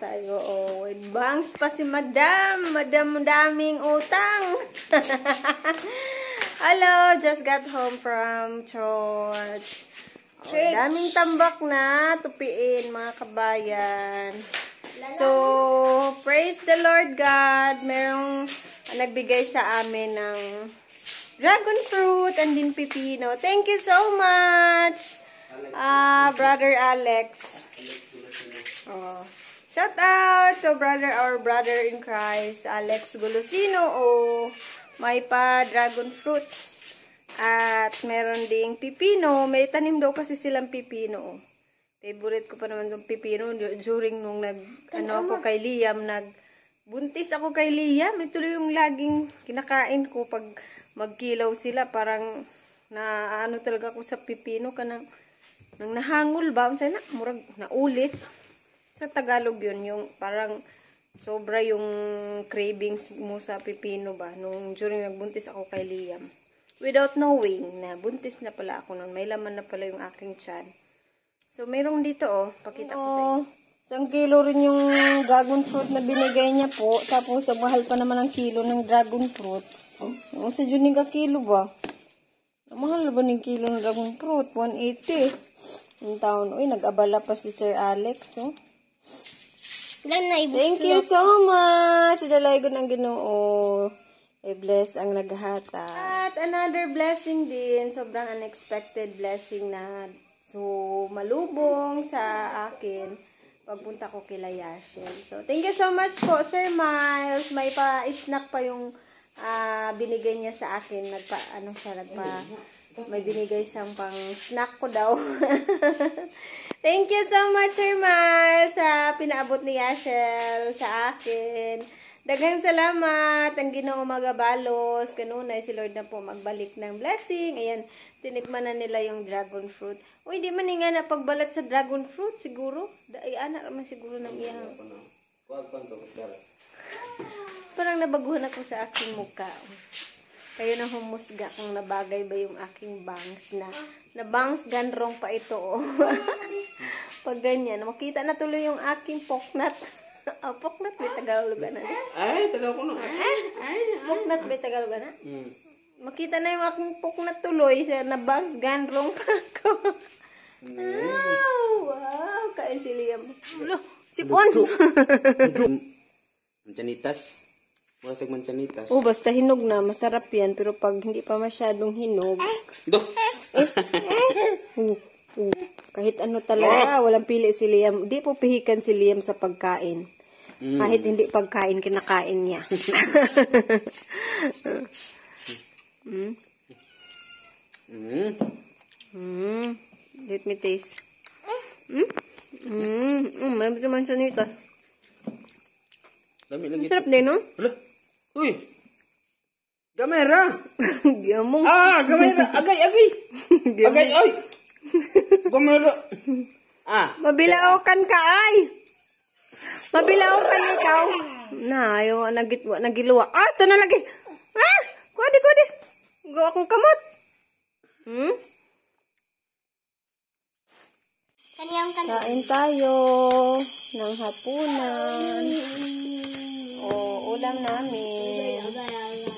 tayo. Oh, with bangs pa si Madam. Madam daming utang. Hello, just got home from church. Oh, daming tambak na tupiin mga kabayan. So, praise the Lord God. Merong nagbigay sa amin ng dragon fruit and din pipino. Thank you so much, Brother Alex. Oh, shout out to our brother in Christ, Alex Golosino. Oh, may pa dragon fruit. At meron ding pipino. May tanim daw kasi silang pipino. Favorite ko pa naman yung pipino. During nung ako kay Liam, buntis ako kay Liam. Ito yung laging kinakain ko pag magkilaw sila. Parang talaga ako sa pipino. Nang nahangol ba? Sana, murag naulit. Sa Tagalog yun. Yung parang sobra yung cravings mo sa pipino ba. Nung during nagbuntis ako kay Liam. Without knowing na buntis na pala ako nun. May laman na pala yung aking tiyan. So, mayroong dito, oh. Pakita ko sa inyo. 1 kilo rin yung dragon fruit na binigay niya po. Tapos, mahal pa naman ang kilo ng dragon fruit. Oh, sa Junica kilo ba? Mahal na ba ng kilo ng dragon fruit? 180. Yung taon. Uy, nag-abala pa si Sir Alex, oh. Thank you so much. Dalay ko ng Ginoo. I-bless ang naghata. At another blessing din. Sobrang unexpected blessing na malubong sa akin. Pagpunta ko kila Yashel. So, thank you so much po, Sir Miles. May pa-snack pa yung binigay niya sa akin. May binigay siyang pang snack ko daw. Thank you so much, Sir Miles, sa pinaabot ni Yashel sa akin. Daghang salamat. Ang Ginoo magabalos. Kanunay si Lord na po magbalik ng blessing. Ayan, tinikman na nila yung dragon fruit. Uy, di man nga na pagbalat sa dragon fruit siguro. Ay, anak naman siguro ng iyang. Parang nabaguhan ako sa aking mukha. Kayo na humusga kung nabagay ba yung aking bangs na bangs ganrong pa ito. Oh. Pag ganyan, makita na tuloy yung aking poknat. Poknat may Tagalog na. Ay, Tagalog ko na. Poknat may Tagalog na. Makita na yung aking poknat tuloy na bangs ganrong pa ako. Wow, kain si Liam. Sipon. Manchanitas. Masag manchanitas. Oh, basta hinog na, masarap yan. Pero pag hindi pa masyadong hinog. Kahit ano talaga, walang pili si Liam. Di po pihikan si Liam sa pagkain. Kahit hindi pagkain, kinakain niya. Let me taste. Marami naman siya nito. Masarap din, no? Uy! Gamera! Gamong. Gamera! Agay! Agay, ay! Gamera! Mabilao-kan ka, ay! Mabilao-kan ikaw. Ayaw, nagiluwa. Ito na lagi. Kuwadi. Gawa akong kamot. Kain tayo ng hapunan. Ulam namin.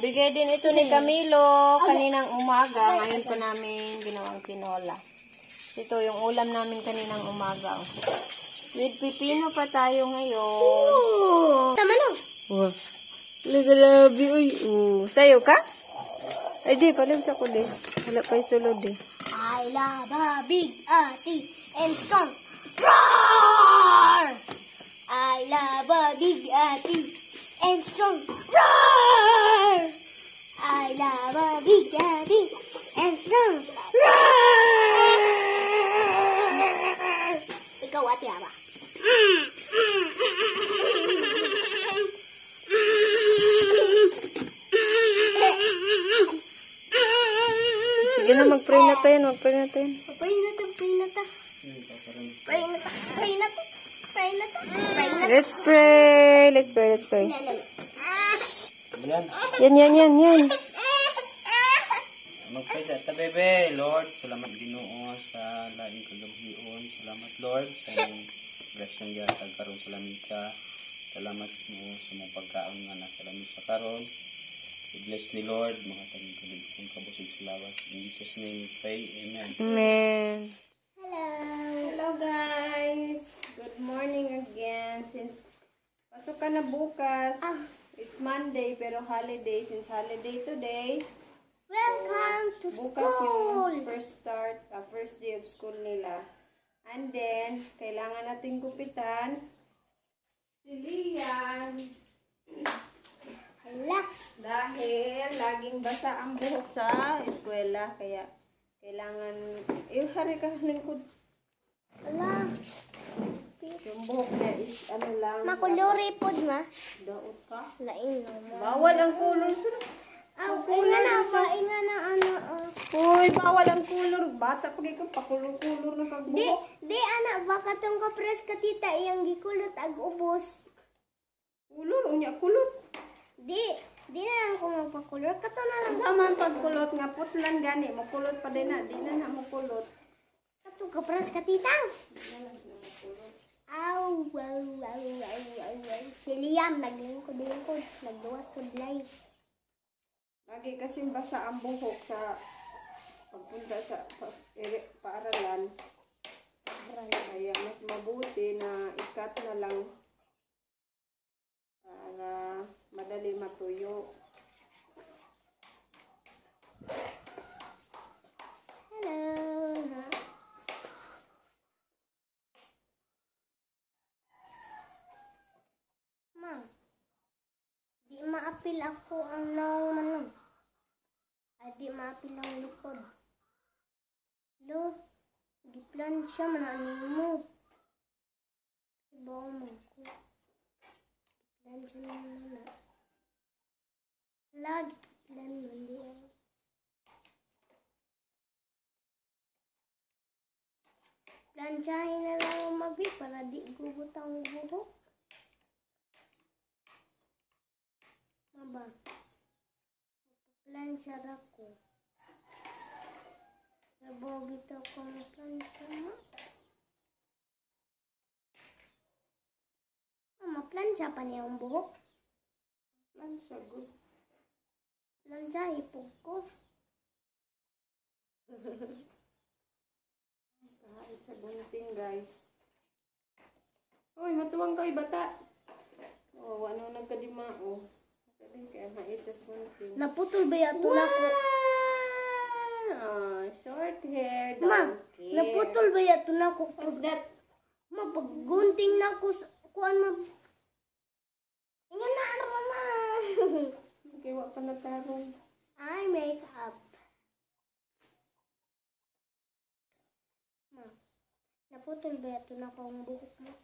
Bigay din ito ni Camilo kaninang umaga. Ngayon pa namin ginawang tinola. Ito yung ulam namin kaninang umaga. With pipino pa tayo ngayon. Tama na. Grabe, uy. Sayo ka? Ay, di. Palagsa ko, di. Wala pa yung sulod, di. I love a big ati and strong. Roar! I love a big ati and strong. Roar! I love a big ati and strong. Roar! Ikaw ati ba? Sige na, mag-pray na tayo. Let's pray. Yan. Mag-pray sa bebe. Lord, salamat Ginoo sa laing kagahion. Salamat Lord sa grasyang gihatag karon sa lamisa. Salamat mo sa mga pagkaon nga nasa lamisa karon. I-bless ni Lord, mga tanging kalibukong kabusog sa lawas. In Jesus' name we pray. Amen. Amen. Hello. Hello guys! Good morning again. Since pasok ka na bukas, it's Monday pero holiday. Since holiday today, Welcome to bukas school. yung first day of school nila. And then, kailangan nating gupitan si Lian. Hala. Dahil laging basa ang buhok sa eskwela. Kaya, kailangan, hari ka lingkod. Hala. Yung buhok niya is ano lang. Makulori pod ma. Daot ka. Lain no ma. Bawal ang kulor. Inga na ano. Uy, bawal ang kulor. Bata pag ikaw, pakulor-kulor na kagbuhok. Di anak baka tong kapres ka tita iyang gikulot ag ubos. Kulor, unya kulot. Di na lang ko magpakulor. Kato na lang. Sama ang pagkulot nga, putlan gani. Makulot pa din na. Di na makulot. Kato kapres ka tita. Aw, wow. Si Liam naglingkod. Nagduwas sudlay. Lagi kasing basa ang buhok sa pagpunta sa paaralan. Kaya mas mabuti na ikat na lang para madali matuyo. Hello. Ma, di maapil ako ang naunang. Ay, di maapil ang likod. Lo, giplan siya mananin mo. Ibaw mo ko. Giplan siya naman. Lagi giplan mo diyan. Plansyahin na lang ang mabi para di gugot ang buhok. Maba. Plansya ako. Sabaw gito ko ng plansya mo. Maplansya pa niya ang buhok. Plansya, good. Plansya, ipog ko. Kahit sa gunting, guys. Uy, matuwang ka, bata. Oh, ano nagkadimao. Sabihin kaya maitas gunting. Naputol ba yung tula ko? Oh, short hair. Ma, don't care. naputol ba yung tula ko? What's that? Ma, paggunting na ko, kuan ma. Inga na, ano mama? Kiwa pa na tarong. I make up. Ma, naputol ba yung tula ko ang buhok mo?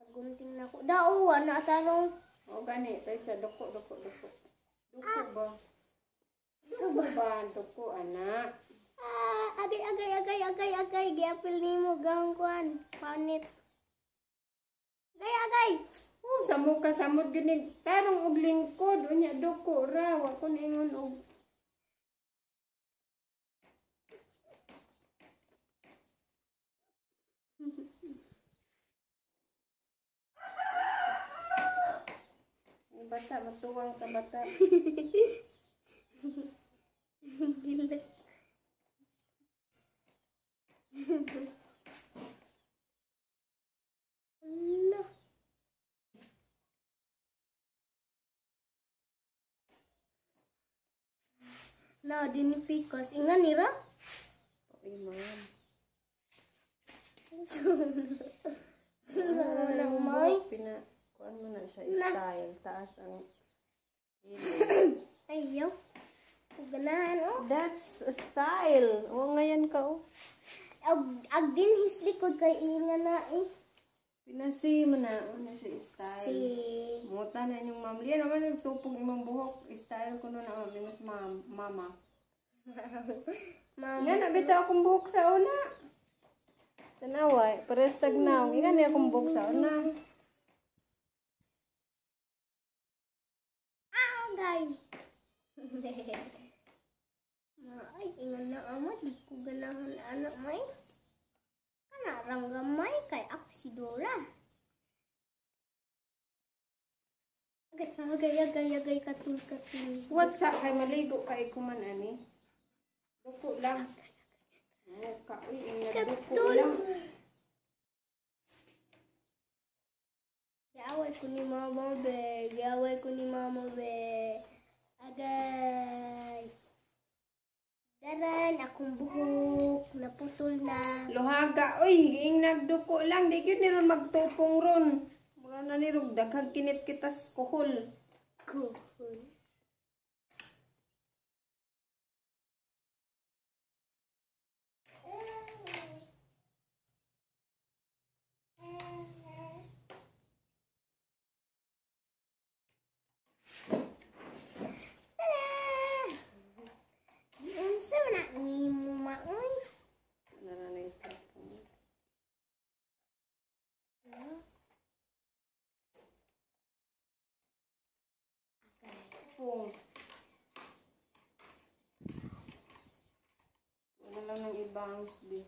Paggunting na ko. Dao, na tarong. O gani, tayo sa duko. Duko ba? Duko ba? Duko, anak. Agay. Giapil ni mo, gang kuan. Panit. Agay. Oh, samod gini. Tarong og lingkod. Unya, duko ra. Wako na ingon og. Bata, matuwang ka bata. Allah. Na dinipikas ingan nira. Ay, ma'am. Sama nang may. Kuan mo na siya style. Taas ang Ayaw. Ganahan oh. That's a style. O, ngayon ka oh. Ag din his likod kay ingan na eh. Pinasi mo na. Ano siya style. Si Muta na inyong ma'am. Liyan naman nagtupong imong buhok. Style ko na ang mas mama. Mama. Nga nabitaw akong buhok sa una. Tanaway. Pares tagnaw. Nga na akong buhok sa una. Guys. Ay, ingan na amat. Di ko ganahan anak may. Kanarang gamay kay ako si Dora. Agay, katul. What sa kay maligo kay kuman ani? Duko lang. Uy, duko lang. Gaway ko ni mama be. Agay. Daran, akong buhok, naputol na. Luhaga, uy, giing nagduko lang. Di yun niron magtupong ron. Mura na nirog, daghang kinit kitas kuhol. Cool. Unsa na ni mo maon? Naranay tapong. Tapong. Wala lang ng ibang isbi.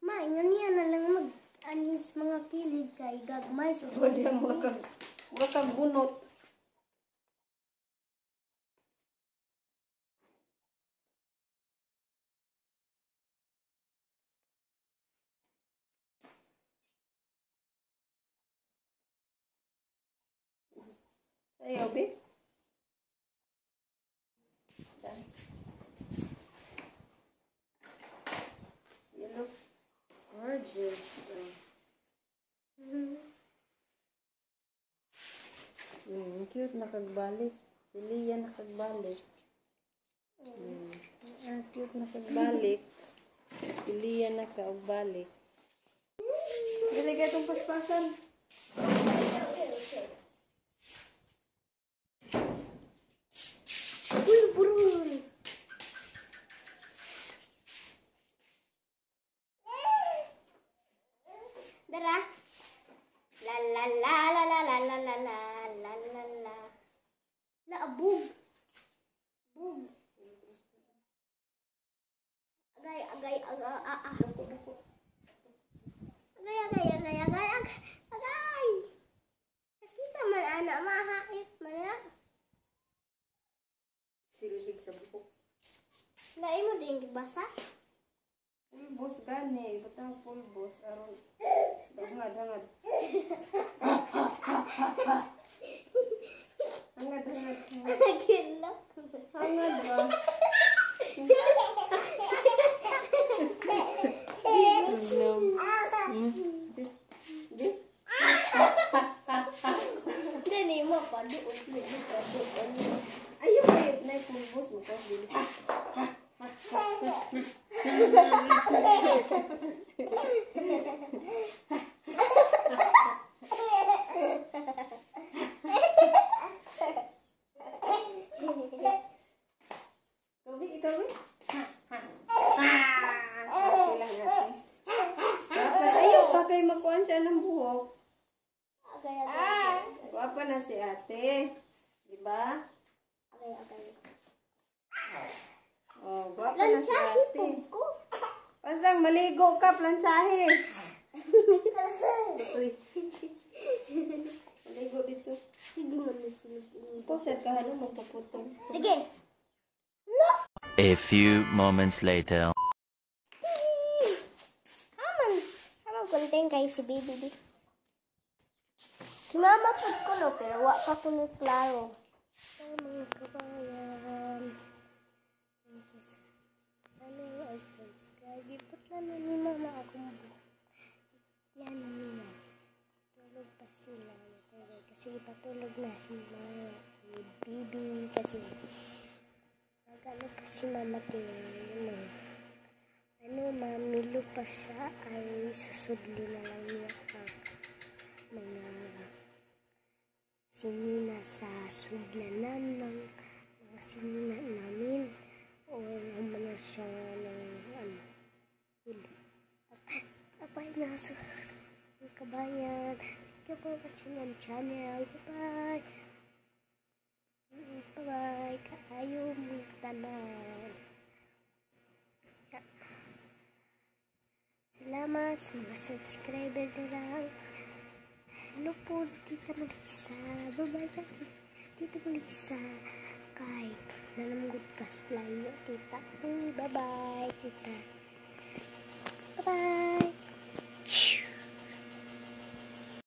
Maingan niya na lang mag-anis mga kilid kay gagmay. So, Wala mo kag bunot. Ayaw, babe. You look gorgeous. Cute na kagbalik. Si Lia na kagbalik. Cute na kagbalik. Si Lia na kagbalik. Dali ka itong paspasan. burur. Dara. La la la la la la la la la la la la. La bug. Bug. Agay Nakita man anak mahait man na. Silhig sa buhok. Lain mo din basa. Pulbos gani. Batang pulbos. Aron. Hangad. Hangad. Gilak. Hangad ba? Dini mo padu. Ayaw ba yun na pulbos mo ka? Ikaw. Ayaw pa kayo makuhaan siya ng buhok. Guwapa na si ate. Diba? Oh, guwapa na si ate. Pasang maligo ka, planchahe. Maligo dito. Sige mo na Poset ka halong magpaputong. Sige. A few moments later. Haman konting kay si baby di. Si mama pud ko no, pero wa pa ko ni klaro. Mga kabayan. Sana ay subscribe. Ipot namin ni mama akong buhok. Yan niya. Tulog pa sila. Kasi patulog na si mama. Si baby kasi. Nagano pa si mama tingin. Mamilo pa siya ay susudli na lang niya ang mga sinina sa sudlanan ng mga sinina namin o sa kabayan. Thank you for watching ang channel. Bye-bye. Bye-bye. Kaayo mong tanan. Salamat sa mga subscriber na lang. Hello po, Tita Melissa. Bye-bye, Tita Melissa. Kahit nanamgot ka slayo, Tita. Bye-bye, Tita. Bye-bye.